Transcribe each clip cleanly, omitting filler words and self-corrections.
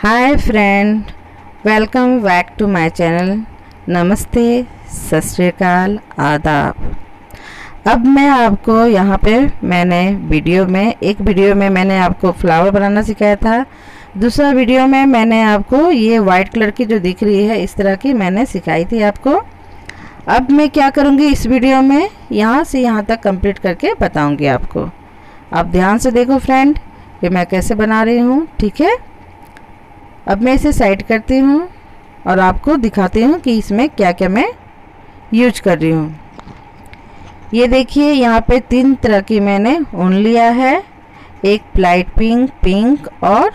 Hi friend, welcome back to my channel. नमस्ते, सत श्री अकाल, आदाब। अब मैं आपको यहाँ पे एक वीडियो में मैंने आपको फ्लावर बनाना सिखाया था। दूसरा वीडियो में मैंने आपको ये वाइट कलर की जो दिख रही है इस तरह की मैंने सिखाई थी आपको। अब मैं क्या करूँगी इस वीडियो में यहाँ से यहाँ तक कंप्लीट करके बताऊँगी आपको। आप ध्यान से देखो फ्रेंड कि मैं कैसे बना रही हूँ, ठीक है। अब मैं इसे साइड करती हूँ और आपको दिखाती हूँ कि इसमें क्या क्या मैं यूज कर रही हूँ। ये देखिए यहाँ पे 3 तरह की मैंने ऊन लिया है। एक लाइट पिंक और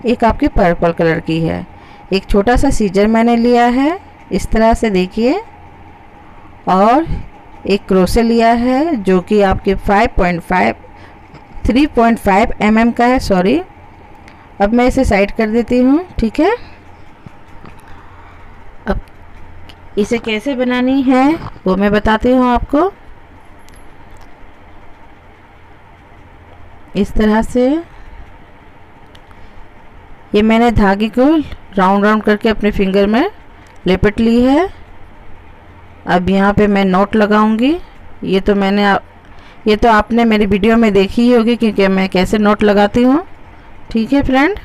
एक आपकी पर्पल कलर की है। एक छोटा सा सीजर मैंने लिया है इस तरह से, देखिए। और एक क्रोशे लिया है जो कि आपके 3.5 mm का है, सॉरी। अब मैं इसे साइड कर देती हूँ, ठीक है। अब इसे कैसे बनानी है वो मैं बताती हूँ आपको। इस तरह से ये मैंने धागे को राउंड करके अपने फिंगर में लपेट ली है। अब यहाँ पे मैं नॉट लगाऊंगी। ये तो आपने मेरी वीडियो में देखी ही होगी क्योंकि मैं कैसे नॉट लगाती हूँ, ठीक है फ्रेंड।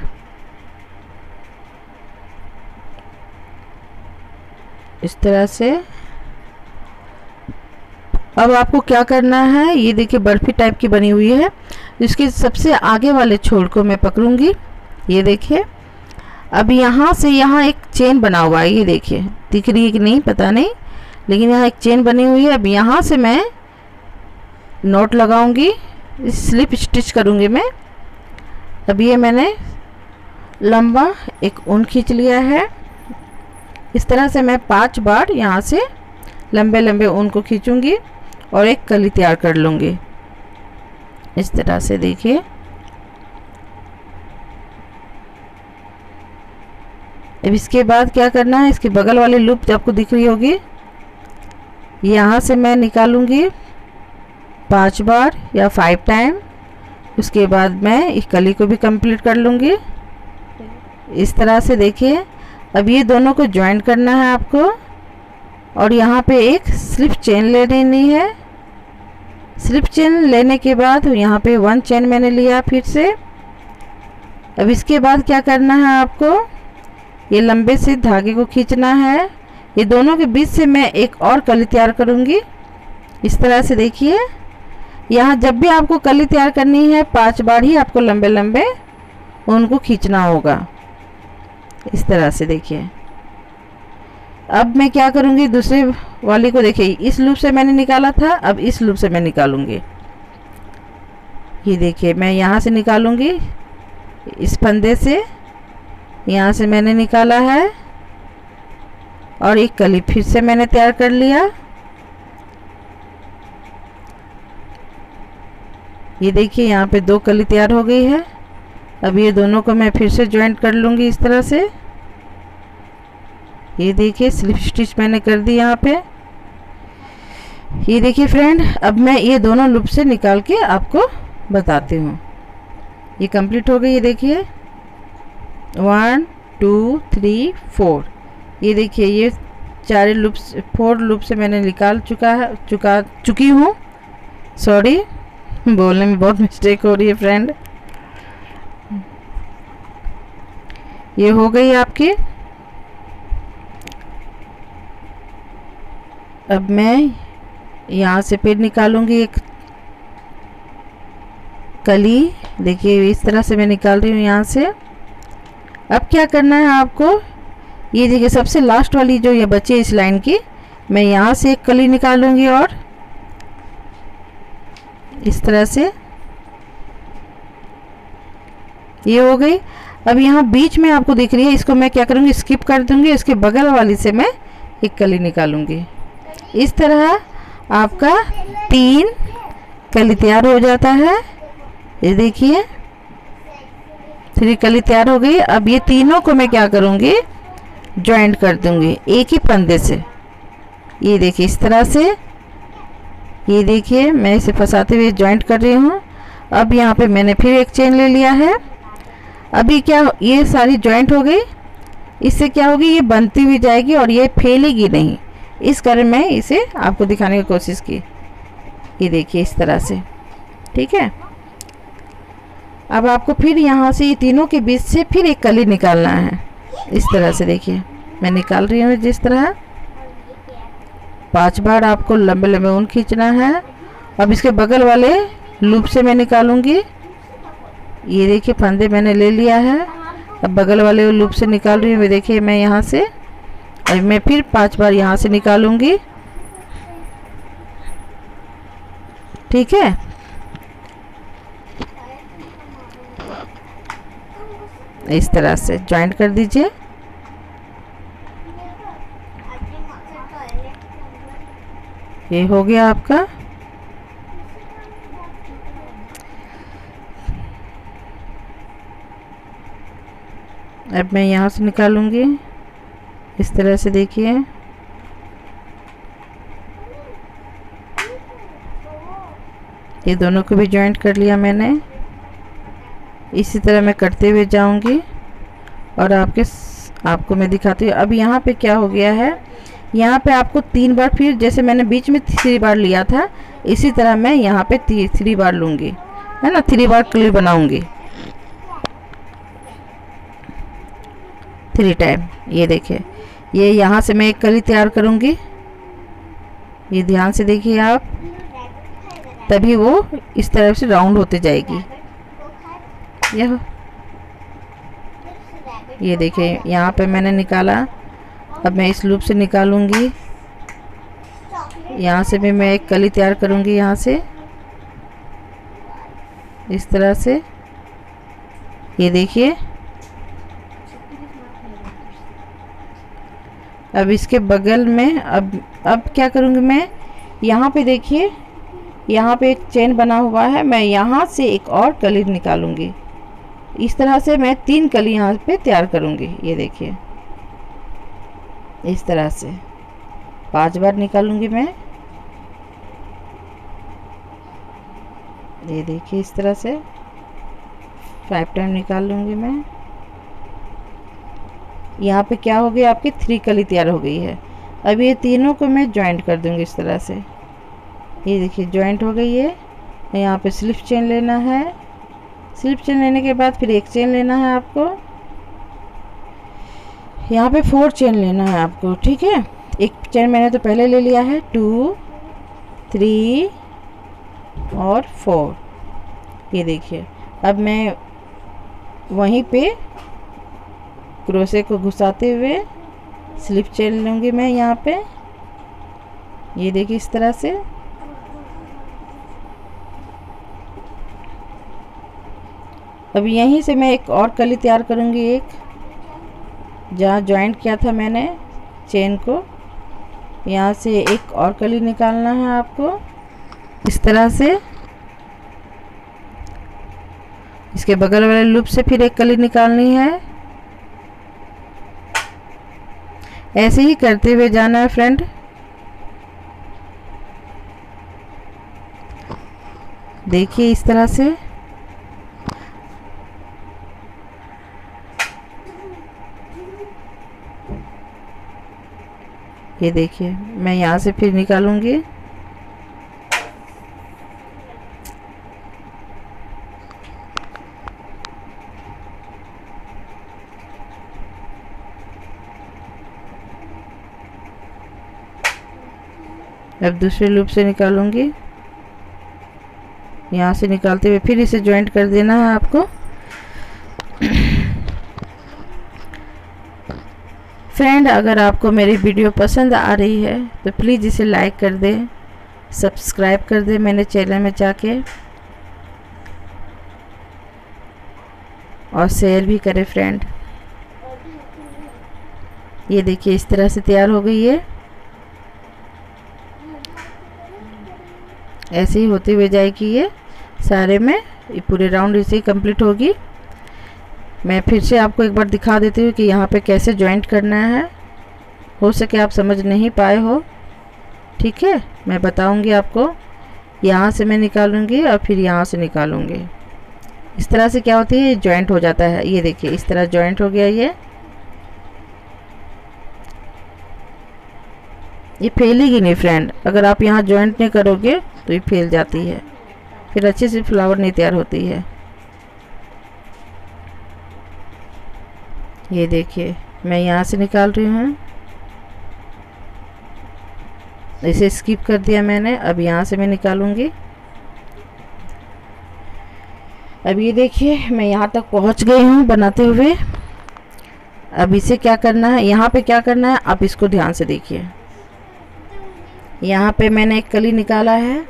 इस तरह से अब आपको क्या करना है, ये देखिए बर्फी टाइप की बनी हुई है। इसके सबसे आगे वाले छोर को मैं पकड़ूंगी, ये देखिए। अब यहाँ से यहाँ एक चेन बना हुआ है, ये देखिए, दिख रही है कि नहीं पता नहीं, लेकिन यहाँ एक चेन बनी हुई है। अब यहाँ से मैं नॉट लगाऊंगी, स्लिप स्टिच करूंगी मैं। अब ये मैंने लंबा एक ऊन खींच लिया है। इस तरह से मैं 5 बार यहाँ से लंबे ऊन को खींचूंगी और एक कली तैयार कर लूँगी इस तरह से, देखिए। अब इसके बाद क्या करना है, इसके बगल वाली लूप जो आपको दिख रही होगी यहाँ से मैं निकालूंगी 5 बार या 5 टाइम। उसके बाद मैं इस कली को भी कंप्लीट कर लूँगी इस तरह से, देखिए। अब ये दोनों को ज्वाइन करना है आपको और यहाँ पे एक स्लिप चेन ले लेनी है। स्लिप चेन लेने के बाद यहाँ पे 1 चेन मैंने लिया फिर से। अब इसके बाद क्या करना है आपको, ये लंबे से धागे को खींचना है। ये दोनों के बीच से मैं एक और कली तैयार करूँगी इस तरह से, देखिए। यहाँ जब भी आपको कली तैयार करनी है 5 बार ही आपको लंबे उनको खींचना होगा इस तरह से, देखिए। अब मैं क्या करूँगी, दूसरे वाली को देखिए, इस लूप से मैंने निकाला था, अब इस लूप से मैं निकालूंगी। ये देखिए मैं यहाँ से निकालूंगी, इस फंदे से यहाँ से मैंने निकाला है और एक कली फिर से मैंने तैयार कर लिया। ये देखिए यहाँ पे 2 कली तैयार हो गई है। अब ये दोनों को मैं फिर से ज्वाइंट कर लूँगी इस तरह से। ये देखिए स्लिप स्टिच मैंने कर दी यहाँ पे। ये देखिए फ्रेंड, अब मैं ये दोनों लूप से निकाल के आपको बताती हूँ। ये कंप्लीट हो गई, ये देखिए 1 2 3 4। ये देखिए ये 4 लूप से मैंने निकाल चुकी हूँ। सॉरी, बोलने में बहुत मिस्टेक हो रही है फ्रेंड। ये हो गई आपकी। अब मैं यहाँ से फिर निकालूंगी एक कली, देखिए इस तरह से मैं निकाल रही हूँ यहाँ से। अब क्या करना है आपको, ये देखिए सबसे लास्ट वाली जो ये बची है इस लाइन की, मैं यहाँ से एक कली निकालूंगी और इस तरह से ये हो गई। अब यहाँ बीच में आपको दिख रही है, इसको मैं क्या करूँगी, स्किप कर दूँगी। इसके बगल वाली से मैं एक कली निकालूंगी। इस तरह आपका 3 कली तैयार हो जाता है। ये देखिए 3 कली तैयार हो गई। अब ये तीनों को मैं क्या करूँगी, ज्वाइंट कर दूँगी एक ही फंदे से। ये देखिए इस तरह से, ये देखिए मैं इसे फंसाते हुए ज्वाइंट कर रही हूँ। अब यहाँ पे मैंने फिर एक चेन ले लिया है। अभी क्या, ये सारी जॉइंट हो गई, इससे क्या होगी, ये बनती हुई जाएगी और ये फैलेगी नहीं। इस कारण मैं इसे आपको दिखाने की कोशिश की। ये देखिए इस तरह से, ठीक है। अब आपको फिर यहाँ से ये तीनों के बीच से फिर एक कली निकालना है। इस तरह से देखिए मैं निकाल रही हूँ। जिस तरह 5 बार आपको लंबे लंबे ऊन खींचना है। अब इसके बगल वाले लूप से मैं निकालूंगी। ये देखिए फंदे मैंने ले लिया है। अब बगल वाले लूप से निकाल रही हूँ। देखिए मैं यहाँ से, और मैं फिर 5 बार यहाँ से निकालूंगी, ठीक है। इस तरह से जॉइंट कर दीजिए। ये हो गया आपका। अब मैं यहाँ से निकालूंगी इस तरह से, देखिए ये दोनों को भी जॉइंट कर लिया मैंने। इसी तरह मैं करते हुए जाऊंगी और आपको मैं दिखाती हूँ। अब यहाँ पे क्या हो गया है, यहाँ पे आपको 3 बार, फिर जैसे मैंने बीच में 3 बार लिया था, इसी तरह मैं यहाँ पे 3 बार लूँगी, है ना। 3 बार कली बनाऊंगी, 3 टाइम। ये देखिए, ये यहाँ से मैं एक कली तैयार करूँगी। ये ध्यान से देखिए आप, तभी वो इस तरह से राउंड होते जाएगी। ये देखिए यहाँ पे मैंने निकाला। अब मैं इस लूप से निकालूंगी। यहाँ से भी मैं एक कली तैयार करूंगी, यहाँ से इस तरह से। ये देखिए, अब इसके बगल में अब क्या करूंगी मैं, यहाँ पे देखिए, यहाँ पे एक चेन बना हुआ है। मैं यहाँ से एक और कली निकालूंगी। इस तरह से मैं 3 कली यहाँ पे तैयार करूंगी। ये देखिए इस तरह से 5 बार निकालूंगी मैं। ये देखिए इस तरह से 5 टाइम निकाल लूंगी मैं। यहाँ पे क्या हो गया, आपकी 3 कली तैयार हो गई है। अब ये तीनों को मैं जॉइंट कर दूंगी इस तरह से। ये देखिए जॉइंट हो गई है। यहाँ पे स्लिप चेन लेना है। स्लिप चेन लेने के बाद फिर एक चेन लेना है आपको। यहाँ पे 4 चेन लेना है आपको, ठीक है। एक चेन मैंने तो पहले ले लिया है, 2, 3 और 4। ये देखिए, अब मैं वहीं पे क्रोशे को घुसाते हुए स्लिप चेन लूँगी मैं यहाँ पे। ये देखिए इस तरह से। अब यहीं से मैं एक और कली तैयार करूँगी, एक जहाँ जॉइंट किया था मैंने चेन को, यहाँ से एक और कली निकालना है आपको इस तरह से। इसके बगल वाले लूप से फिर एक कली निकालनी है। ऐसे ही करते हुए जाना है फ्रेंड। देखिए इस तरह से। ये देखिए मैं यहाँ से फिर निकालूंगी। अब दूसरे लूप से निकालूंगी। यहाँ से निकालते हुए फिर इसे जॉइंट कर देना है आपको। फ्रेंड, अगर आपको मेरी वीडियो पसंद आ रही है तो प्लीज़ इसे लाइक कर दें, सब्सक्राइब कर दें मेरे चैनल में जाके, और शेयर भी करें फ्रेंड। ये देखिए इस तरह से तैयार हो गई है। ऐसे ही होते हुए जाएगी ये सारे में, ये पूरे राउंड इसे ही कंप्लीट होगी। मैं फिर से आपको एक बार दिखा देती हूँ कि यहाँ पे कैसे जॉइंट करना है। हो सके आप समझ नहीं पाए हो, ठीक है, मैं बताऊँगी आपको। यहाँ से मैं निकालूँगी और फिर यहाँ से निकालूँगी। इस तरह से क्या होती है, जॉइंट हो जाता है। ये देखिए इस तरह जॉइंट हो गया। ये फैलेगी नहीं फ्रेंड, अगर आप यहाँ जॉइंट नहीं करोगे तो ये फैल जाती है, फिर अच्छे से फ्लावर नहीं तैयार होती है। ये देखिए मैं यहाँ से निकाल रही हूँ, इसे स्किप कर दिया मैंने। अब यहाँ से मैं निकालूंगी। अब ये देखिए मैं यहाँ तक पहुँच गई हूँ बनाते हुए। अब इसे क्या करना है, यहाँ पे क्या करना है, आप इसको ध्यान से देखिए। यहाँ पे मैंने एक कली निकाला है,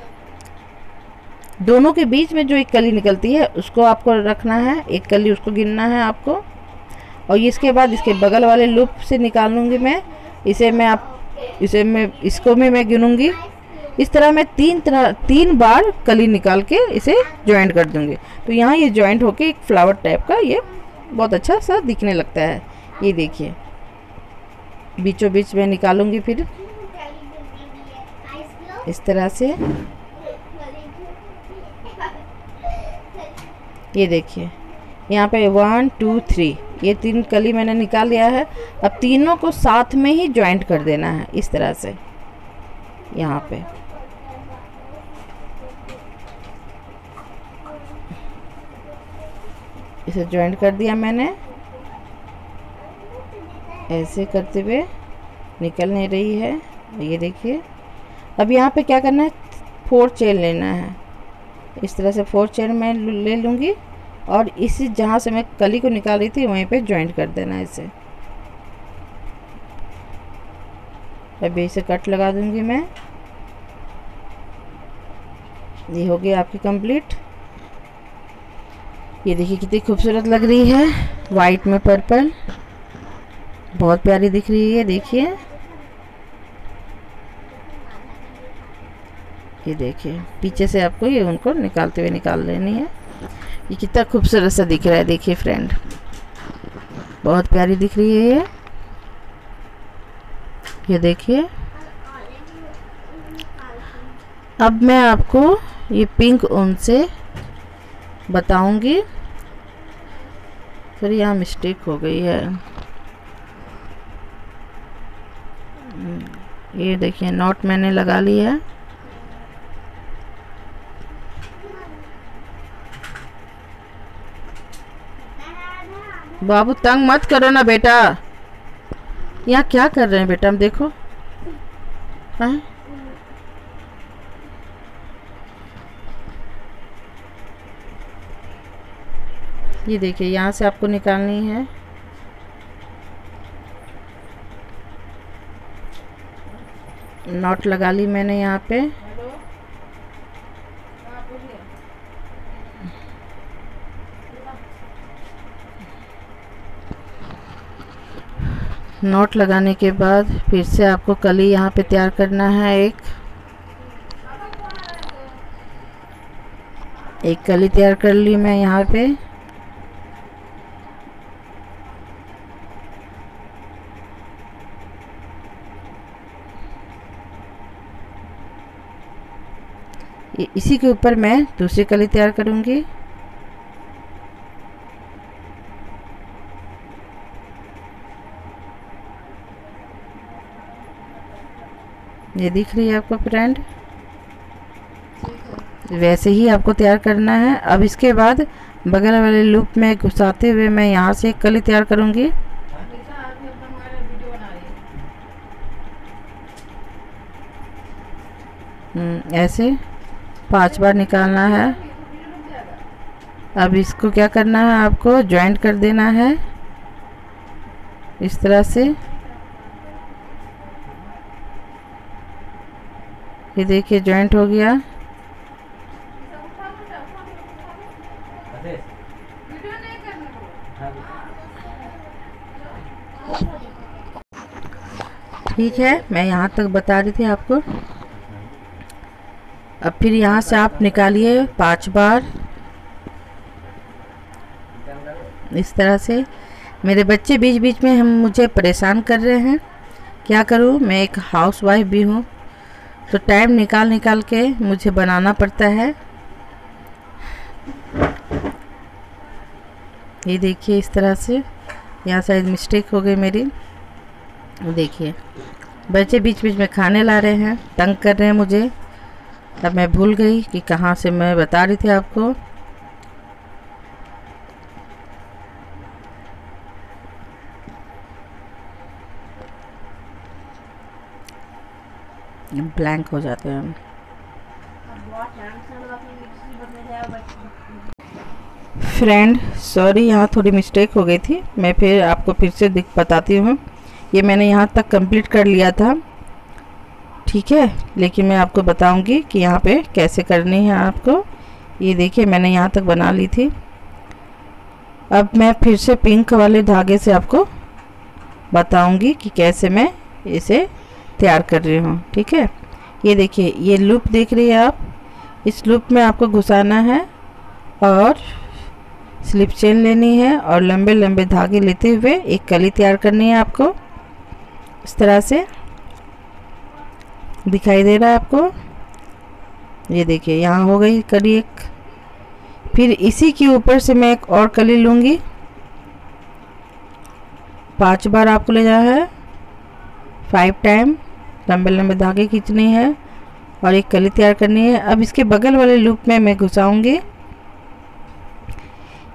दोनों के बीच में जो एक कली निकलती है उसको आपको रखना है, एक कली उसको गिनना है आपको। और इसके बाद इसके बगल वाले लूप से निकाल लूँगी मैं। इसको मैं गिनूँगी। इस तरह मैं तीन बार कली निकाल के इसे जॉइंट कर दूँगी। तो यहाँ ये जॉइंट होके एक फ्लावर टाइप का ये बहुत अच्छा सा दिखने लगता है। ये देखिए बीचों बीच में निकालूँगी, फिर इस तरह से। ये देखिए यहाँ पे 1 2 3 ये 3 कली मैंने निकाल लिया है। अब तीनों को साथ में ही जॉइंट कर देना है इस तरह से। यहाँ पे इसे जॉइंट कर दिया मैंने। ऐसे करते हुए निकल नहीं रही है। ये देखिए अब यहाँ पे क्या करना है, 4 चेन लेना है। इस तरह से 4 चेन मैं ले लूँगी और इसी जहाँ से मैं कली को निकाल रही थी वहीं पे जॉइंट कर देना है इसे। अभी इसे कट लगा दूँगी मैं। ये हो गया आपकी कंप्लीट। ये देखिए कितनी खूबसूरत लग रही है, वाइट में पर्पल, बहुत प्यारी दिख रही है। देखिए ये देखिए पीछे से आपको ये उनको निकालते हुए निकाल लेनी है। ये कितना खूबसूरत सा दिख रहा है, देखिए फ्रेंड, बहुत प्यारी दिख रही है ये देखिए। अब मैं आपको ये पिंक ऊन से बताऊंगी। फिर यहाँ मिस्टेक हो गई है। ये देखिए नॉट मैंने लगा ली है। बाबू तंग मत करो ना बेटा। यहाँ क्या कर रहे हैं बेटा, हम देखो। हाँ? ये देखिए यहाँ से आपको निकालनी है। नॉट लगा ली मैंने यहाँ पे। नॉट लगाने के बाद फिर से आपको कली यहाँ पे तैयार करना है। एक कली तैयार कर ली मैं यहाँ पे। इसी के ऊपर मैं दूसरी कली तैयार करूँगी। ये दिख रही है आपको फ्रेंड, वैसे ही आपको तैयार करना है। अब इसके बाद बगल वाले लूप में घुसाते हुए मैं यहाँ से एक कली तैयार करूँगी। ऐसे 5 बार निकालना है। अब इसको क्या करना है, आपको जॉइंट कर देना है इस तरह से। ये देखिए जॉइंट हो गया। ठीक है, मैं यहाँ तक बता रही थी आपको। अब फिर यहाँ से आप निकालिए 5 बार इस तरह से। मेरे बच्चे बीच बीच में मुझे परेशान कर रहे हैं, क्या करूँ, मैं एक हाउसवाइफ भी हूँ तो टाइम निकाल के मुझे बनाना पड़ता है। ये देखिए इस तरह से, यहाँ शायद मिस्टेक हो गई मेरी। देखिए बच्चे बीच बीच में खाने ला रहे हैं, तंग कर रहे हैं मुझे। अब मैं भूल गई कि कहाँ से मैं बता रही थी आपको। ब्लैंक हो जाते हैं हम। फ्रेंड सॉरी, यहाँ थोड़ी मिस्टेक हो गई थी, मैं फिर आपको फिर से बताती हूँ। ये मैंने यहाँ तक कंप्लीट कर लिया था, ठीक है, लेकिन मैं आपको बताऊंगी कि यहाँ पे कैसे करनी है आपको। ये देखिए मैंने यहाँ तक बना ली थी। अब मैं फिर से पिंक वाले धागे से आपको बताऊंगी कि कैसे मैं इसे तैयार कर रही हूँ, ठीक है। ये देखिए ये लूप देख रही है आप, इस लूप में आपको घुसाना है और स्लिप चेन लेनी है और लंबे लंबे धागे लेते हुए एक कली तैयार करनी है आपको। इस तरह से दिखाई दे रहा है आपको। ये देखिए यहाँ हो गई कली एक। फिर इसी के ऊपर से मैं एक और कली लूँगी। 5 बार आपको ले जाना है, 5 टाइम लंबे लंबे धागे खींचने हैं और एक कली तैयार करनी है। अब इसके बगल वाले लूप में मैं घुसाऊंगी।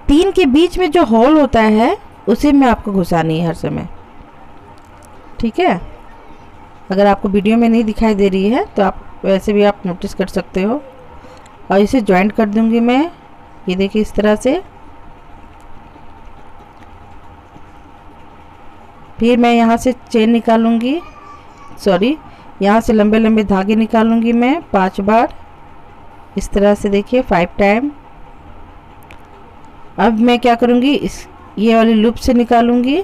3 के बीच में जो होल होता है उसे मैं आपको घुसानी है हर समय, ठीक है। अगर आपको वीडियो में नहीं दिखाई दे रही है तो आप वैसे भी आप नोटिस कर सकते हो। और इसे जॉइंट कर दूंगी मैं, ये देखिए इस तरह से। फिर मैं यहाँ से चेन निकालूंगी, सॉरी यहाँ से लंबे लंबे धागे निकालूंगी मैं 5 बार इस तरह से, देखिए 5 टाइम। अब मैं क्या करूँगी, इस ये वाली लूप से निकालूंगी,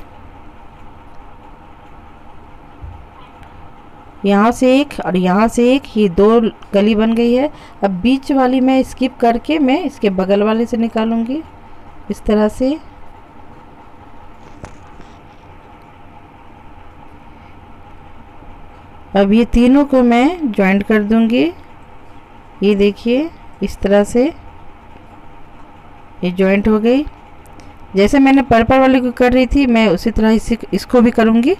यहाँ से एक और यहाँ से एक, ये 2 कली बन गई है। अब बीच वाली मैं स्किप करके मैं इसके बगल वाले से निकालूंगी इस तरह से। अब ये तीनों को मैं जॉइंट कर दूंगी, ये देखिए इस तरह से ये जॉइंट हो गई। जैसे मैंने पर्पल वाले को कर रही थी मैं उसी तरह इसको भी करूंगी।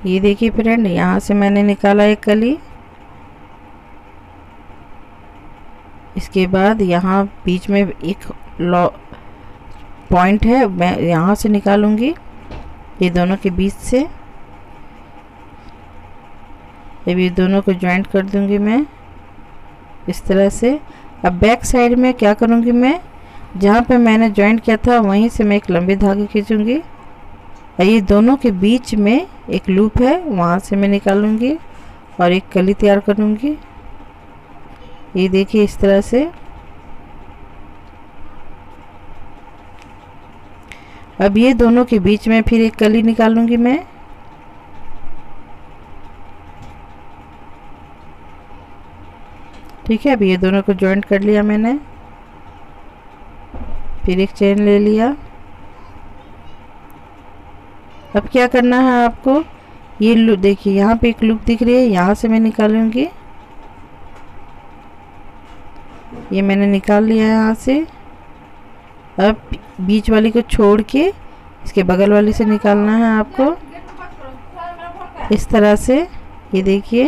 ये देखिए फ्रेंड, यहाँ से मैंने निकाला एक कली। इसके बाद यहाँ बीच में एक पॉइंट है, मैं यहाँ से निकालूंगी, ये दोनों के बीच से। अब ये दोनों को जॉइंट कर दूंगी मैं इस तरह से। अब बैक साइड में क्या करूंगी, मैं जहाँ पे मैंने जॉइंट किया था वहीं से मैं एक लंबे धागे खींचूंगी और ये दोनों के बीच में एक लूप है वहाँ से मैं निकालूंगी और एक कली तैयार करूंगी। ये देखिए इस तरह से। अब ये दोनों के बीच में फिर एक कली निकालूंगी मैं, ठीक है। अब ये दोनों को जॉइंट कर लिया मैंने, फिर एक चेन ले लिया। अब क्या करना है आपको, ये लूप देखिए यहाँ पे एक लूप दिख रही है, यहाँ से मैं निकालूंगी, ये मैंने निकाल लिया है यहाँ से। अब बीच वाली को छोड़ के इसके बगल वाली से निकालना है आपको इस तरह से, ये देखिए।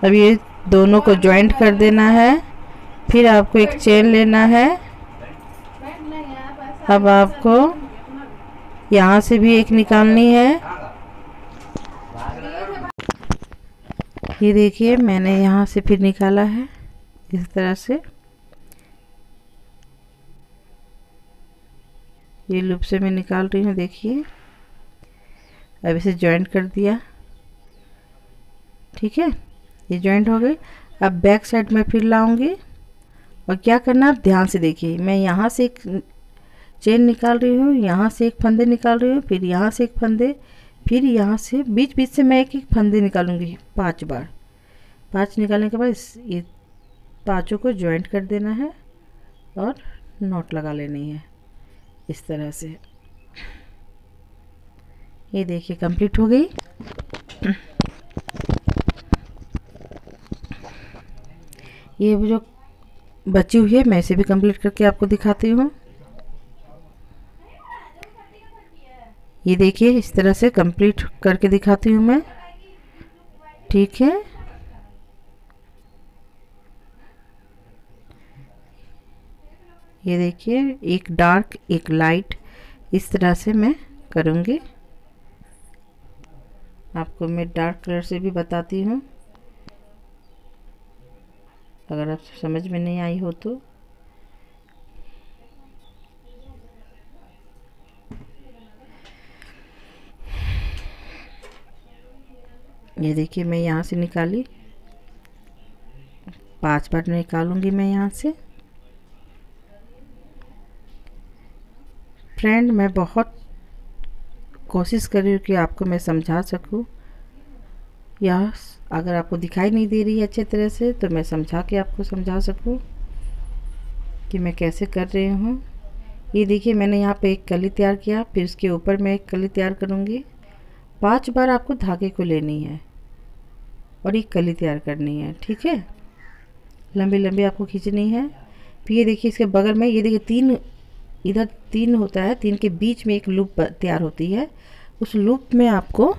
अब ये दोनों को जॉइंट कर देना है, फिर आपको एक चेन लेना है। अब आपको यहाँ से भी एक निकालनी है, ये देखिए मैंने यहाँ से फिर निकाला है इस तरह से। ये लूप से मैं निकाल रही हूँ, देखिए। अब इसे जॉइंट कर दिया, ठीक है, ये जॉइंट हो गई। अब बैक साइड में फिर लाऊंगी और क्या करना है आप ध्यान से देखिए। मैं यहाँ से एक चेन निकाल रही हूँ, यहाँ से एक फंदे निकाल रही हूँ, फिर यहाँ से एक फंदे, फिर यहाँ से बीच बीच से मैं एक एक फंदे निकालूंगी 5 बार। 5 निकालने के बाद ये 5 को जॉइंट कर देना है और नॉट लगा लेनी है इस तरह से। ये देखिए कंप्लीट हो गई। ये जो बची हुई है मैं इसे भी कंप्लीट करके आपको दिखाती हूँ। ये देखिए इस तरह से कंप्लीट करके दिखाती हूँ मैं, ठीक है। ये देखिए एक डार्क एक लाइट, इस तरह से मैं करूँगी। आपको मैं डार्क कलर से भी बताती हूँ, अगर आप समझ में नहीं आई हो तो। ये देखिए मैं यहाँ से निकाली, 5 बार निकालूंगी मैं यहाँ से। फ्रेंड मैं बहुत कोशिश कर रही हूँ कि आपको मैं समझा सकूँ, या अगर आपको दिखाई नहीं दे रही है अच्छे तरह से तो मैं समझा के आपको समझा सकूँ कि मैं कैसे कर रही हूँ। ये देखिए मैंने यहाँ पे एक कली तैयार किया, फिर उसके ऊपर मैं एक कली तैयार करूँगी। 5 बार आपको धागे को लेनी है और एक कली तैयार करनी है, ठीक है। लंबी लंबी आपको खींचनी है। फिर ये देखिए इसके बगल में, ये देखिए 3 इधर 3 होता है, 3 के बीच में एक लूप तैयार होती है। उस लूप में आपको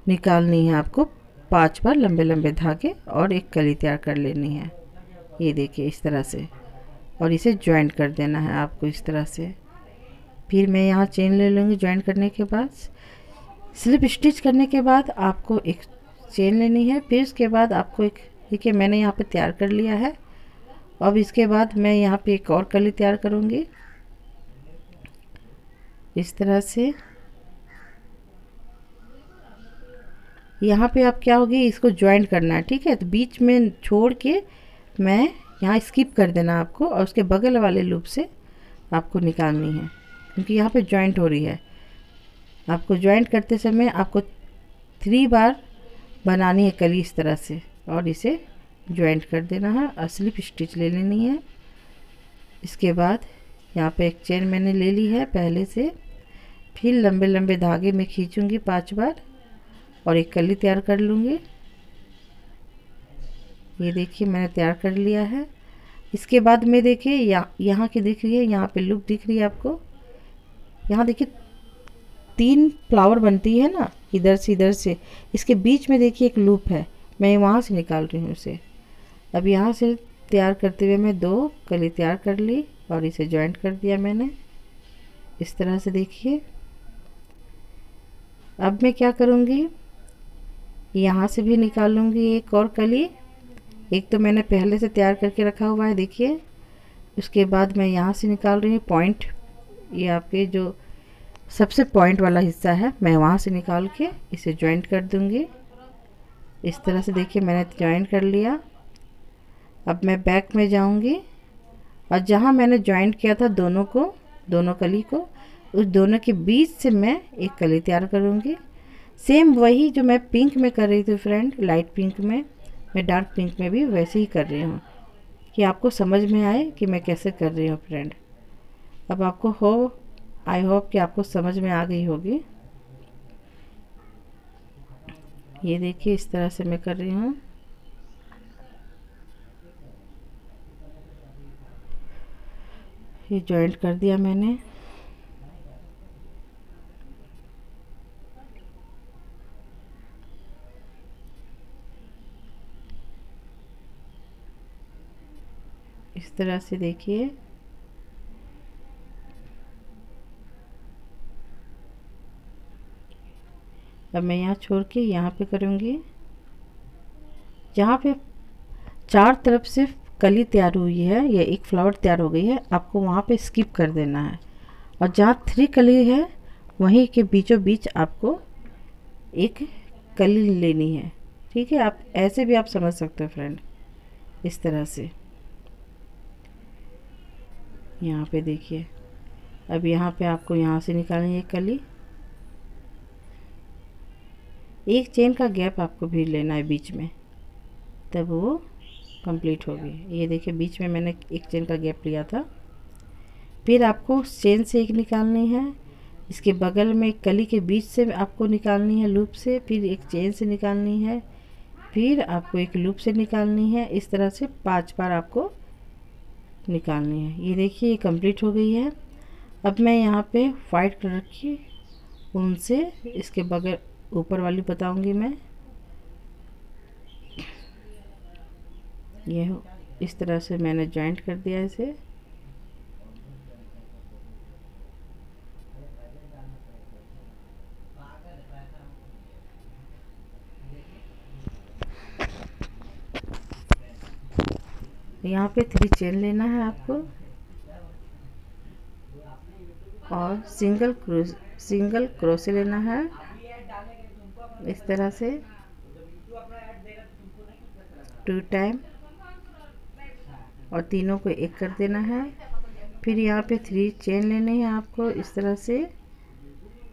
निकालनी है, आपको 5 बार लंबे लंबे धागे और एक कली तैयार कर लेनी है। ये देखिए इस तरह से, और इसे ज्वाइंट कर देना है आपको इस तरह से। फिर मैं यहाँ चेन ले लूँगी। ज्वाइंट करने के बाद, स्लिप स्टिच करने के बाद आपको एक चेन लेनी है। फिर उसके बाद आपको एक, देखिए मैंने यहाँ पे तैयार कर लिया है। अब इसके बाद मैं यहाँ पे एक और कली तैयार करूँगी इस तरह से। यहाँ पे आप क्या होगी, इसको ज्वाइंट करना है, ठीक है। तो बीच में छोड़ के मैं यहाँ स्किप कर देना आपको, और उसके बगल वाले लूप से आपको निकालनी है, क्योंकि यहाँ पे ज्वाइंट हो रही है। आपको ज्वाइंट करते समय आपको 3 बार बनानी है कली इस तरह से, और इसे ज्वाइंट कर देना है और स्लिप स्टिच ले लेनी है। इसके बाद यहाँ पे एक चेन मैंने ले ली है पहले से। फिर लंबे लंबे धागे में खींचूंगी 5 बार और एक कली तैयार कर लूँगी। ये देखिए मैंने तैयार कर लिया है। इसके बाद में देखिए यहाँ की दिख रही है, यहाँ पे लूप दिख रही है आपको। यहाँ देखिए 3 फ्लावर बनती है ना, इधर से, इसके बीच में देखिए एक लूप है, मैं वहाँ से निकाल रही हूँ उसे। अब यहाँ से तैयार करते हुए मैं 2 कली तैयार कर ली और इसे ज्वाइंट कर दिया मैंने इस तरह से, देखिए। अब मैं क्या करूँगी, यहाँ से भी निकालूंगी एक और कली। एक तो मैंने पहले से तैयार करके रखा हुआ है, देखिए। उसके बाद मैं यहाँ से निकाल रही हूँ पॉइंट, ये आपके जो सबसे पॉइंट वाला हिस्सा है, मैं वहाँ से निकाल के इसे ज्वाइंट कर दूँगी इस तरह से। देखिए मैंने ज्वाइंट कर लिया। अब मैं बैक में जाऊँगी और जहाँ मैंने ज्वाइंट किया था दोनों कली को, उस दोनों के बीच से मैं एक कली तैयार करूँगी। सेम वही जो मैं पिंक में कर रही थी फ्रेंड, लाइट पिंक में, मैं डार्क पिंक में भी वैसे ही कर रही हूँ, कि आपको समझ में आए कि मैं कैसे कर रही हूँ फ्रेंड। अब आपको आई होप कि आपको समझ में आ गई होगी। ये देखिए इस तरह से मैं कर रही हूँ। ये जॉइंट कर दिया मैंने। इस तरह से देखिए। अब मैं यहाँ छोड़ के यहाँ पे करूँगी, जहाँ पे 4 तरफ से कली तैयार हुई है या एक फ्लावर तैयार हो गई है, आपको वहाँ पे स्किप कर देना है। और जहाँ 3 कली है वहीं के बीचों बीच आपको एक कली लेनी है, ठीक है। आप ऐसे भी आप समझ सकते हो फ्रेंड, इस तरह से। यहाँ पे देखिए, अब यहाँ पे आपको यहाँ से निकालनी है कली। एक चेन का गैप आपको भी लेना है बीच में, तब वो कंप्लीट होगी। ये देखिए बीच में मैंने एक चेन का गैप लिया था। फिर आपको चेन से एक निकालनी है, इसके बगल में एक कली के बीच से आपको निकालनी है लूप से, फिर एक चेन से निकालनी है, फिर आपको एक लूप से निकालनी है। इस तरह से 5 बार आपको निकालनी है। ये देखिए ये कंप्लीट हो गई है। अब मैं यहाँ पे वाइट कलर की उनसे इसके बगैर ऊपर वाली बताऊंगी मैं। ये इस तरह से मैंने जॉइंट कर दिया इसे। यहाँ पे 3 चेन लेना है आपको और सिंगल क्रोशे लेना है इस तरह से 2 टाइम और तीनों को एक कर देना है। फिर यहाँ पे 3 चेन लेने हैं आपको इस तरह से।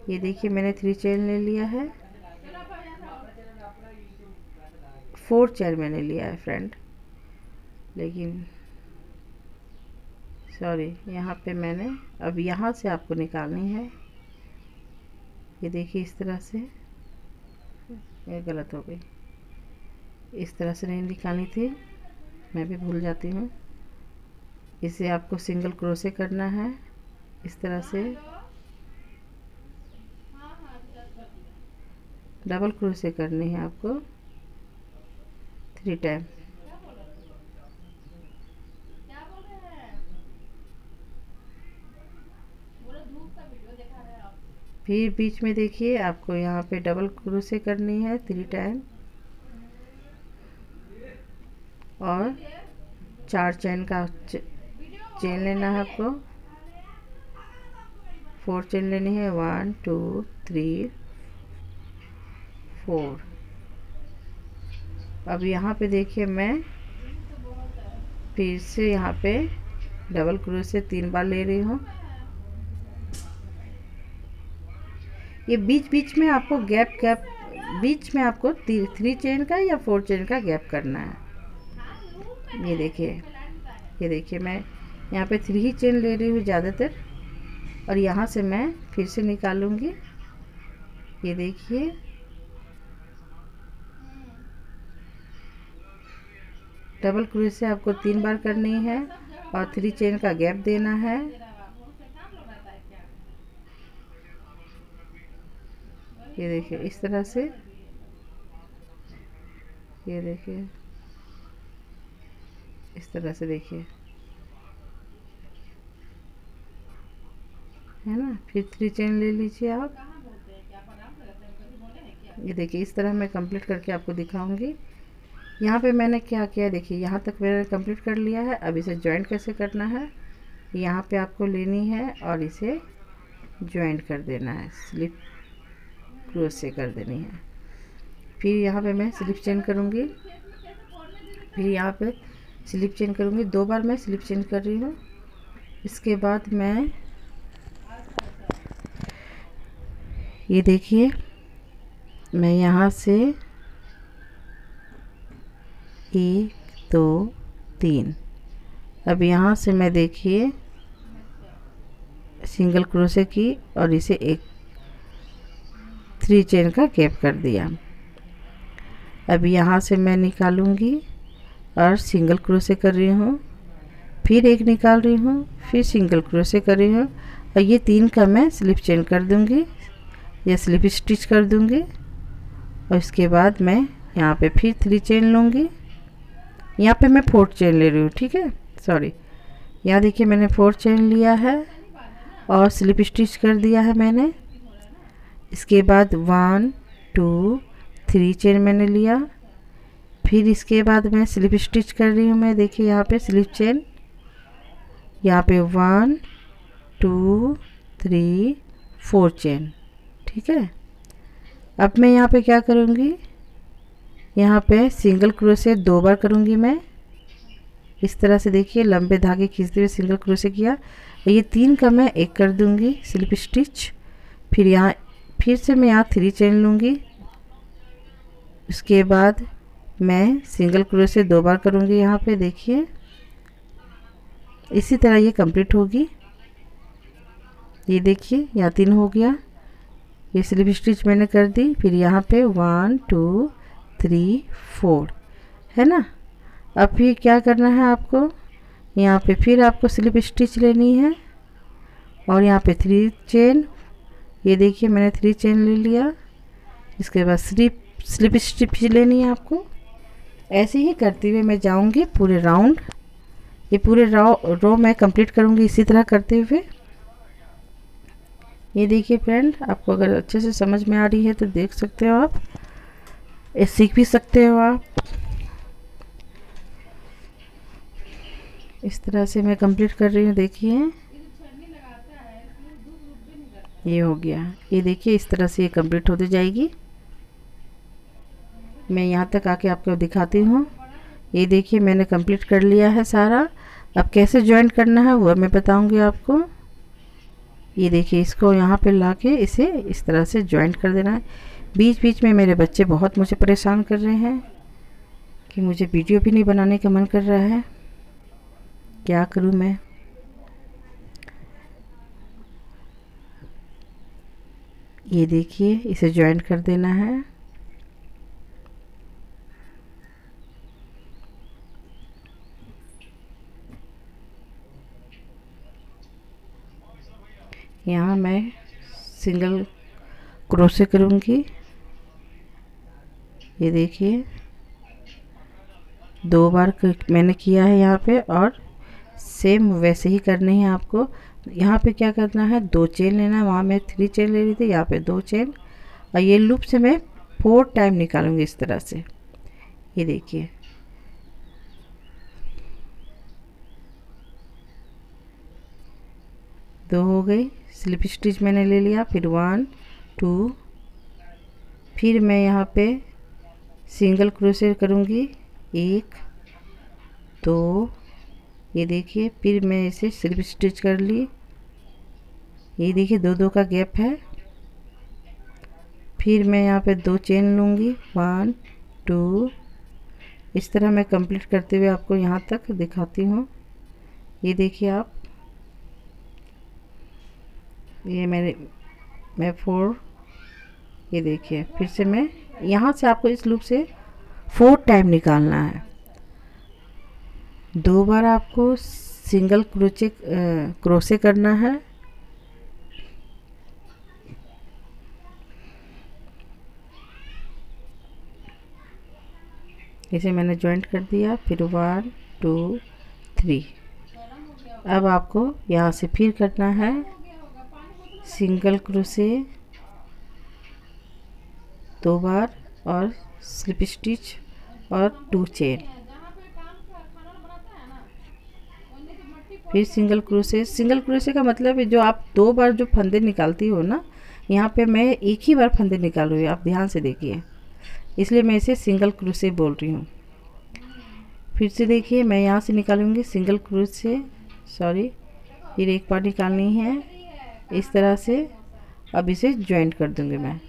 ये देखिए मैंने 3 चेन ले लिया है। 4 चेन मैंने लिया है फ्रेंड, लेकिन सॉरी यहाँ पे मैंने अब यहाँ से आपको निकालनी है। ये देखिए इस तरह से, ये गलत हो गई, इस तरह से नहीं निकालनी थी, मैं भी भूल जाती हूँ। इसे आपको सिंगल क्रोशे करना है इस तरह से, डबल क्रोशे करनी है आपको 3 टाइम। फिर बीच में देखिए आपको यहाँ पे डबल क्रोशे करनी है 3 टाइम और 4 चेन का चेन लेना है आपको। 4 चेन लेनी है 1 2 3 4। अब यहाँ पे देखिए मैं फिर से यहाँ पे डबल क्रोशे 3 बार ले रही हूँ। ये बीच बीच में आपको गैप बीच में आपको 3 चेन का या 4 चेन का गैप करना है। ये देखिए मैं यहाँ पे 3 चेन ले रही हूँ ज़्यादातर और यहाँ से मैं फिर से निकालूंगी। ये देखिए डबल क्रोशे आपको 3 बार करनी है और 3 चेन का गैप देना है। ये देखिए इस तरह से, ये देखिए इस तरह से, देखिए है ना। फिर 3 चेन ले लीजिए आप। ये देखिए इस तरह मैं कंप्लीट करके आपको दिखाऊंगी। यहाँ पे मैंने क्या किया, देखिए यहाँ तक मैंने कंप्लीट कर लिया है। अब इसे जॉइंट कैसे करना है, यहाँ पे आपको लेनी है और इसे जॉइंट कर देना है, स्लिप क्रोशे कर देनी है। फिर यहाँ पे मैं स्लिप चेन करूँगी, फिर यहाँ पे स्लिप चेन करूँगी। 2 बार मैं स्लिप चेन कर रही हूँ। इसके बाद मैं ये देखिए मैं यहाँ से 1 2 3, अब यहाँ से मैं देखिए सिंगल क्रोशे की और इसे एक 3 चेन का गैप कर दिया। अब यहाँ से मैं निकालूंगी और सिंगल क्रोशे कर रही हूँ, फिर एक निकाल रही हूँ, फिर सिंगल क्रोशे कर रही हूँ और ये 3 का मैं स्लिप चेन कर दूंगी या स्लिप स्टिच कर दूंगी। और इसके बाद मैं यहाँ पे फिर 3 चेन लूँगी। यहाँ पे मैं 4 चेन ले रही हूँ, ठीक है, सॉरी। यहाँ देखिए मैंने 4 चेन लिया है और स्लिप स्टिच कर दिया है मैंने। इसके बाद 1 2 3 चेन मैंने लिया। फिर इसके बाद मैं स्लिप स्टिच कर रही हूँ। मैं देखिए यहाँ पे स्लिप चेन, यहाँ पे 1 2 3 4 चेन, ठीक है। अब मैं यहाँ पे क्या करूँगी, यहाँ पे सिंगल क्रोशे 2 बार करूँगी मैं इस तरह से। देखिए लंबे धागे खींचते हुए सिंगल क्रोशे किया। ये 3 का मैं एक कर दूँगी स्लिप स्टिच। फिर यहाँ फिर से मैं यहाँ 3 चेन लूँगी। उसके बाद मैं सिंगल क्रोशे 2 बार करूँगी यहाँ पे। देखिए इसी तरह ये कंप्लीट होगी। ये देखिए यहाँ 3 हो गया, ये स्लिप स्टिच मैंने कर दी। फिर यहाँ पे 1 2 3 4 है ना। अब फिर क्या करना है आपको, यहाँ पे फिर आपको स्लिप स्टिच लेनी है और यहाँ पे 3 चेन, ये देखिए मैंने 3 चेन ले लिया। इसके बाद स्लिप स्टिच लेनी है आपको। ऐसे ही करते हुए मैं जाऊंगी पूरे राउंड, ये पूरे रो मैं कंप्लीट करूंगी इसी तरह करते हुए। ये देखिए फ्रेंड, आपको अगर अच्छे से समझ में आ रही है तो देख सकते हो आप, ये सीख भी सकते हो आप। इस तरह से मैं कंप्लीट कर रही हूँ। देखिए ये हो गया, ये देखिए इस तरह से ये कंप्लीट होती जाएगी। मैं यहाँ तक आके आपको दिखाती हूँ। ये देखिए मैंने कंप्लीट कर लिया है सारा। अब कैसे ज्वाइन करना है वो मैं बताऊँगी आपको। ये देखिए इसको यहाँ पे लाके इसे इस तरह से ज्वाइन कर देना है। बीच बीच में मेरे बच्चे बहुत मुझे परेशान कर रहे हैं कि मुझे वीडियो भी नहीं बनाने का मन कर रहा है, क्या करूँ मैं। ये देखिए इसे ज्वाइन कर देना है। यहाँ मैं सिंगल क्रोशे करूँगी। ये देखिए 2 बार मैंने किया है यहाँ पे, और सेम वैसे ही करनी है आपको। यहाँ पे क्या करना है, 2 चेन लेना है। वहाँ मैं 3 चेन ले रही थी, यहाँ पे 2 चेन, और ये लूप से मैं 4 टाइम निकालूंगी इस तरह से। ये देखिए दो हो गई, स्लिप स्टिच मैंने ले लिया, फिर 1 2, फिर मैं यहाँ पे सिंगल क्रोशे करूँगी 1 2, ये देखिए फिर मैं इसे स्लिप स्टिच कर ली। ये देखिए 2 का गैप है। फिर मैं यहाँ पे 2 चेन लूँगी 1 2, इस तरह मैं कंप्लीट करते हुए आपको यहाँ तक दिखाती हूँ। ये देखिए आप, ये मैं 4, ये देखिए फिर से मैं यहाँ से आपको इस लूप से 4 टाइम निकालना है। 2 बार आपको सिंगल क्रोशे करना है। इसे मैंने ज्वाइंट कर दिया, फिर 1 2 3। अब आपको यहाँ से फिर करना है सिंगल क्रोशे 2 बार और स्लिप स्टिच और 2 चेन, फिर सिंगल क्रोशे का मतलब है जो आप 2 बार जो फंदे निकालती हो ना, यहाँ पे मैं एक ही बार फंदे निकाल रही हूँ, आप ध्यान से देखिए, इसलिए मैं इसे सिंगल क्रोशे बोल रही हूँ। फिर से देखिए मैं यहाँ से निकालूंगी सिंगल क्रोशे, सॉरी, फिर एक बार निकालनी है इस तरह से। अब इसे ज्वाइंट कर दूंगी मैं,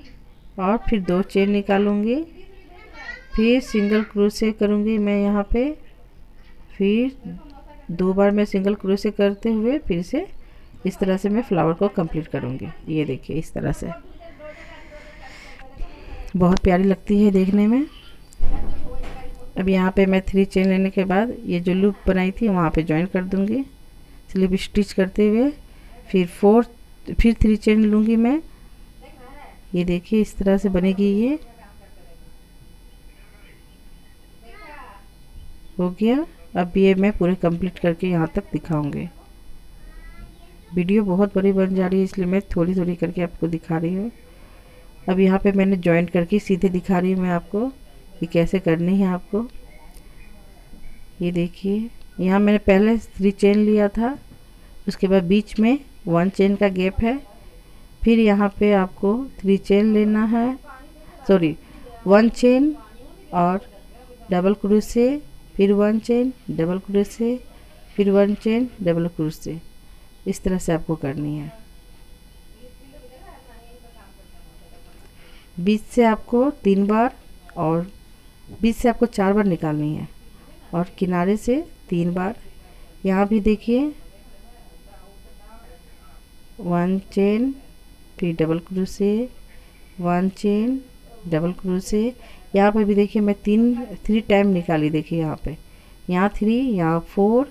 और फिर 2 चेन निकालूंगी, फिर सिंगल क्रोशे करूंगी मैं यहाँ पे, फिर 2 बार मैं सिंगल क्रोशे करते हुए फिर से इस तरह से मैं फ्लावर को कंप्लीट करूंगी। ये देखिए इस तरह से बहुत प्यारी लगती है देखने में। अब यहाँ पे मैं 3 चेन लेने के बाद ये जो लूप बनाई थी वहाँ पे ज्वाइन कर दूंगी स्लिप स्टिच करते हुए, फिर 3 चेन लूँगी मैं। ये देखिए इस तरह से बनेगी, ये हो गया। अब ये मैं पूरे कंप्लीट करके यहाँ तक दिखाऊंगी। वीडियो बहुत बड़ी बन जा रही है इसलिए मैं थोड़ी थोड़ी करके आपको दिखा रही हूँ। अब यहाँ पे मैंने जॉइंट करके सीधे दिखा रही हूँ मैं आपको कि कैसे करनी है आपको। ये देखिए यहाँ मैंने पहले 3 चेन लिया था, उसके बाद बीच में 1 चेन का गैप है, फिर यहाँ पे आपको 3 चेन लेना है, सॉरी 1 चेन और डबल क्रोशे, फिर 1 चेन डबल क्रोशे, फिर 1 चेन डबल क्रोशे, इस तरह से आपको करनी है। बीच से आपको 3 बार और बीच से आपको 4 बार निकालनी है, और किनारे से 3 बार। यहाँ भी देखिए 1 चेन, फिर double crochet, 1 chain double crochet, यहाँ पे भी देखिए मैं 3 टाइम निकाली, देखिए यहाँ पे, यहाँ 3, यहाँ 4,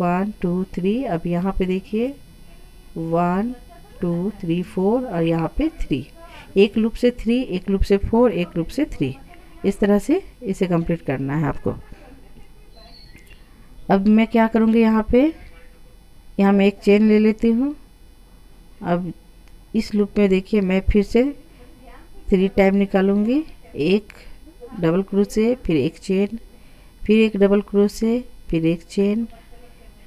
1 2 3। अब यहाँ पे देखिए 1 2 3 4 और यहाँ पे 3, एक लूप से 3, एक लूप से 4, एक लूप से 3, इस तरह से इसे कंप्लीट करना है आपको। अब मैं क्या करूँगी, यहाँ पे यहाँ मैं एक चेन ले लेती हूँ। अब इस लूप में देखिए मैं फिर से 3 टाइम निकालूंगी, एक डबल क्रोशे, फिर एक चेन, फिर एक डबल क्रोशे, फिर एक चेन,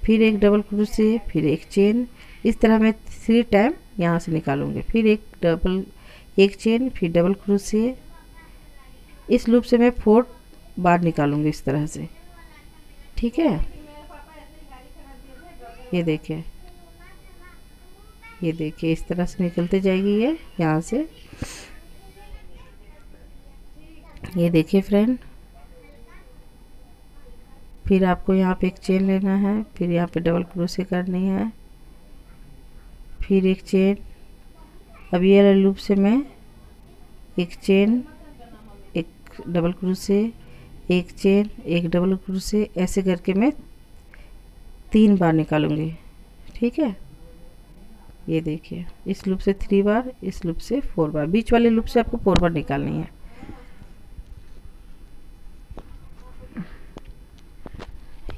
फिर एक डबल क्रोशे, फिर एक चेन। इस तरह मैं 3 टाइम यहाँ से निकालूंगी, फिर एक चेन, फिर डबल क्रोशे। इस लूप से मैं 4 बार निकालूंगी इस तरह से, ठीक है। ये देखिए, ये देखिए इस तरह से निकलते जाएगी ये यहाँ से। ये देखिए फ्रेंड, फिर आपको यहाँ पे एक चेन लेना है, फिर यहाँ पे डबल क्रोशे करनी है, फिर एक चेन। अब ये वाले लूप से मैं एक चेन, एक डबल क्रोशे, एक चेन, एक डबल क्रोशे, ऐसे करके मैं 3 बार निकालूंगी, ठीक है। ये देखिए इस लूप से 3 बार, इस लूप से 4 बार, बीच वाले लूप से आपको 4 बार निकालनी है।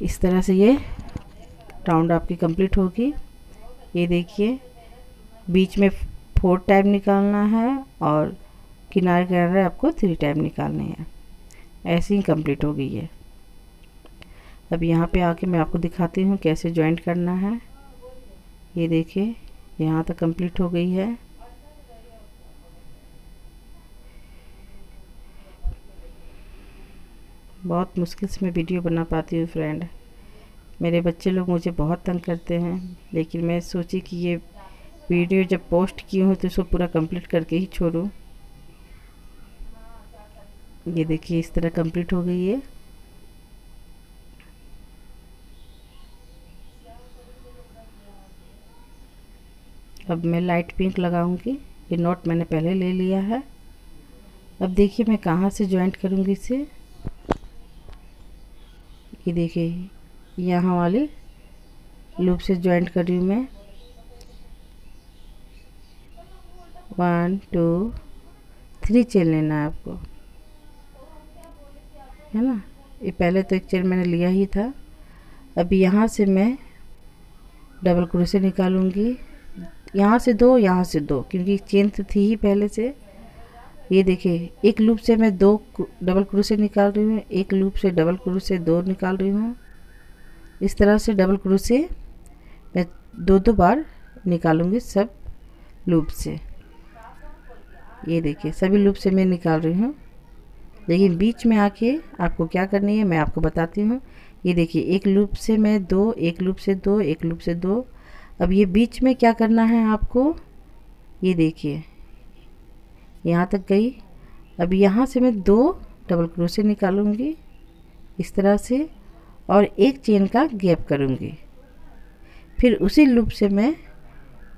इस तरह से ये राउंड आपकी कंप्लीट होगी। ये देखिए बीच में 4 टाइम निकालना है और किनारे किनारे आपको 3 टाइम निकालनी है। ऐसे ही कंप्लीट होगी ये। अब यहाँ पे आके मैं आपको दिखाती हूँ कैसे जॉइंट करना है। ये देखिए यहाँ तक कंप्लीट हो गई है। बहुत मुश्किल से मैं वीडियो बना पाती हूँ फ्रेंड, मेरे बच्चे लोग मुझे बहुत तंग करते हैं, लेकिन मैं सोची कि ये वीडियो जब पोस्ट की हूँ तो इसको पूरा कंप्लीट करके ही छोड़ूँ। ये देखिए इस तरह कंप्लीट हो गई है। अब मैं लाइट पिंक लगाऊंगी, ये नॉट मैंने पहले ले लिया है। अब देखिए मैं कहाँ से जॉइंट करूंगी इसे। ये देखिए यहाँ वाले लूप से जॉइंट कर रही हूँ मैं। 1 2 3 चेन लेना है आपको, है ना। ये पहले तो एक चेन मैंने लिया ही था। अब यहाँ से मैं डबल क्रोशे निकालूंगी, यहाँ से 2, यहाँ से 2, क्योंकि चेन तो थी ही पहले से। ये देखिए एक लूप से मैं 2 डबल क्रोशे निकाल रही हूँ, एक लूप से डबल क्रोशे 2 निकाल रही हूँ। इस तरह से डबल क्रोशे मैं 2 बार निकालूंगी सब लूप से। ये देखिए सभी लूप से मैं निकाल रही हूँ, लेकिन बीच में आके आपको क्या करनी है मैं आपको बताती हूँ। ये देखिए एक लूप से मैं 2, एक लूप से 2, एक लूप से 2। अब ये बीच में क्या करना है आपको, ये देखिए यहाँ तक गई। अब यहाँ से मैं 2 डबल क्रोशे निकालूंगी इस तरह से, और एक चेन का गैप करूंगी। फिर उसी लूप से मैं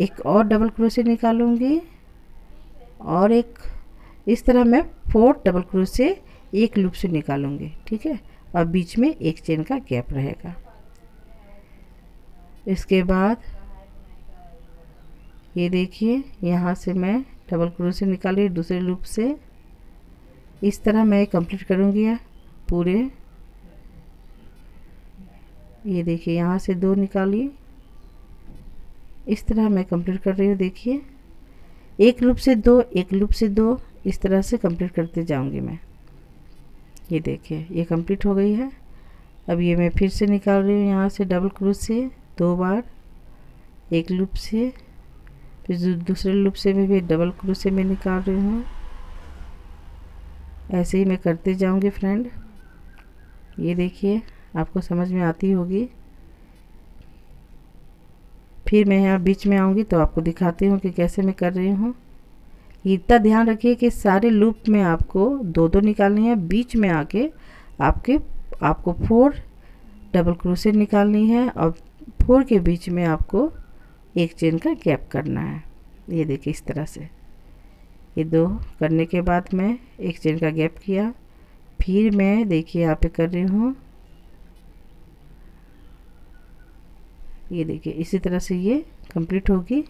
एक और डबल क्रोशे निकालूंगी और एक, इस तरह मैं 4 डबल क्रोशे एक लूप से निकालूंगी, ठीक है। और बीच में एक चेन का गैप रहेगा। इसके बाद ये देखिए यहाँ से मैं डबल क्रोशे निकाली दूसरे लूप से। इस तरह मैं कंप्लीट करूँगी पूरे। ये देखिए यहाँ से 2 निकाली, इस तरह मैं कंप्लीट कर रही हूँ। देखिए एक लूप से 2, एक लूप से 2, इस तरह से कंप्लीट करते जाऊँगी मैं। ये देखिए ये कंप्लीट हो गई है। अब ये मैं फिर से निकाल रही हूँ यहाँ से डबल क्रोशे 2 बार, एक लूप से, फिर दूसरे लूप से भी डबल क्रोशे में निकाल रही हूँ। ऐसे ही मैं करते जाऊँगी फ्रेंड। ये देखिए आपको समझ में आती होगी। फिर मैं यहाँ बीच में आऊँगी तो आपको दिखाती हूँ कि कैसे मैं कर रही हूँ। इतना ध्यान रखिए कि सारे लूप में आपको 2-2 निकालनी है, बीच में आके आपको 4 डबल क्रोशे निकालनी है और 4 के बीच में आपको एक चेन का गैप करना है। ये देखिए इस तरह से। ये 2 करने के बाद मैं एक चेन का गैप किया, फिर मैं देखिए यहाँ पे कर रही हूँ। ये देखिए इसी तरह से ये कंप्लीट होगी।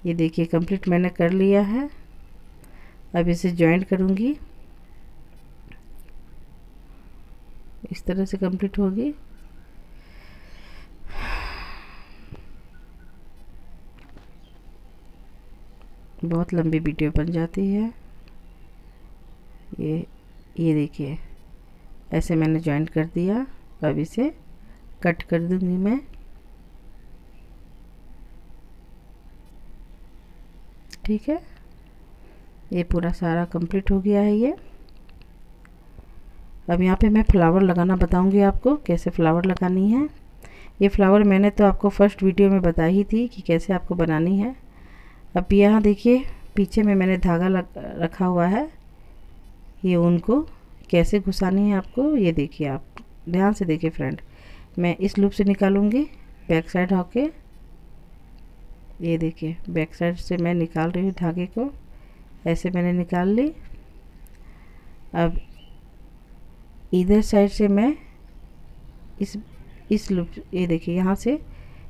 ये देखिए कंप्लीट मैंने कर लिया है। अब इसे जॉइंट करूँगी, इस तरह से कंप्लीट होगी। बहुत लंबी वीडियो बन जाती है। ये देखिए ऐसे मैंने जॉइंट कर दिया। अब इसे कट कर दूंगी मैं। ठीक है, ये पूरा सारा कंप्लीट हो गया है ये। अब यहाँ पे मैं फ्लावर लगाना बताऊंगी आपको, कैसे फ्लावर लगानी है। ये फ्लावर मैंने तो आपको फर्स्ट वीडियो में बताई ही थी कि कैसे आपको बनानी है। अब यहाँ देखिए पीछे में मैंने धागा रखा हुआ है, ये उनको कैसे घुसानी है आपको। ये देखिए, आप ध्यान से देखिए फ्रेंड, मैं इस लूप से निकालूंगी बैक साइड होके। ये देखिए बैक साइड से मैं निकाल रही हूँ धागे को, ऐसे मैंने निकाल ली। अब इधर साइड से मैं इस लूप, ये देखिए यहाँ से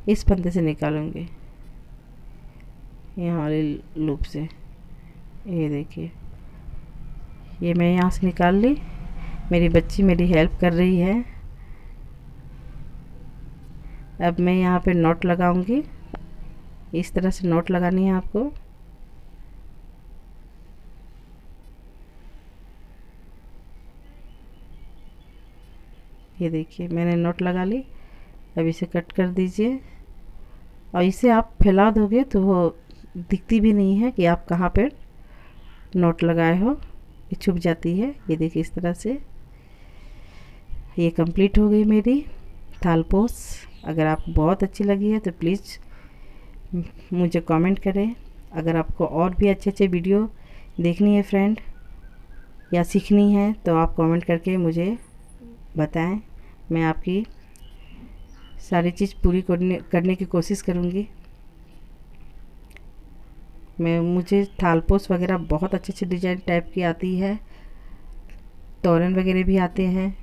इस फंदे से निकालूंगी, यहाँ वाले लूप से। ये देखिए ये मैं यहाँ से निकाल ली। मेरी बच्ची मेरी हेल्प कर रही है। अब मैं यहाँ पे नॉट लगाऊंगी, इस तरह से नॉट लगानी है आपको। ये देखिए मैंने नॉट लगा ली। अब इसे कट कर दीजिए, और इसे आप फैला दोगे तो वो दिखती भी नहीं है कि आप कहाँ पे नॉट लगाए हो, ये छुप जाती है। ये देखिए इस तरह से ये कंप्लीट हो गई मेरी थालपोश। अगर आपको बहुत अच्छी लगी है तो प्लीज़ मुझे कमेंट करें। अगर आपको और भी अच्छे अच्छे वीडियो देखनी है फ्रेंड, या सीखनी है, तो आप कमेंट करके मुझे बताएं। मैं आपकी सारी चीज़ पूरी करने की कोशिश करूँगी। मुझे थालपोश वगैरह बहुत अच्छे अच्छे डिज़ाइन टाइप की आती है, तोरण वगैरह भी आते हैं,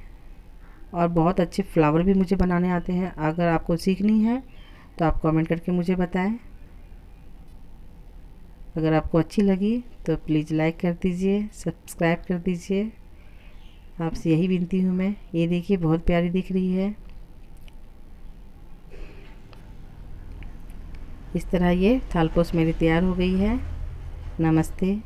और बहुत अच्छे फ्लावर भी मुझे बनाने आते हैं। अगर आपको सीखनी है तो आप कमेंट करके मुझे बताएं। अगर आपको अच्छी लगी तो प्लीज़ लाइक कर दीजिए, सब्सक्राइब कर दीजिए, आपसे यही विनती हूँ मैं। ये देखिए बहुत प्यारी दिख रही है। इस तरह ये थालपोश मेरी तैयार हो गई है। नमस्ते।